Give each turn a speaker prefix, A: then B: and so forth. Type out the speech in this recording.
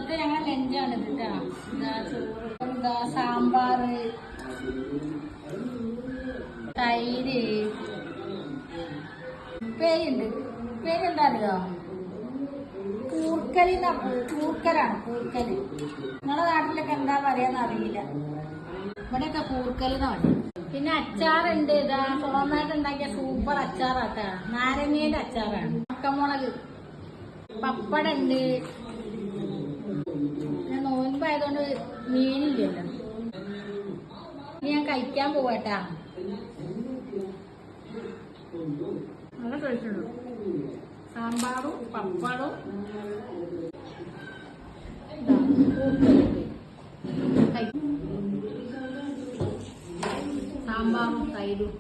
A: ഇന്നത്തെ ഞങ്ങൾ ലഞ്ചാണ് കേട്ടോ. ഇതാ ചോറ്, എന്താ സാമ്പാറ്, തൈര്, ഉപ്പേരിയുണ്ട്. ഉപ്പേരി എന്താ അറിയോ? കൂർക്കലാണ് കൂർക്കല്. നിങ്ങളുടെ നാട്ടിലൊക്കെ എന്താ പറയാന്ന് അറിയില്ല. ഇവിടെയൊക്കെ കൂർക്കലെന്ന് പറയും. പിന്നെ അച്ചാറുണ്ട്. ഇതാ സ്വന്തമായിട്ട് ഉണ്ടാക്കിയ സൂപ്പർ അച്ചാറാട്ടാ. നാരങ്ങേന്റെ അച്ചാറാണ്. ഉണക്കമുളക്, പപ്പടുണ്ട്. പിന്നെ നോൻപായതുകൊണ്ട് മീനില്ലല്ലോ. ഇനി ഞാൻ കഴിക്കാൻ പോവാട്ടാ. നല്ല കഴിച്ചുള്ളൂ. സാമ്പാറും പപ്പടും സാമ്പാറും തൈരും.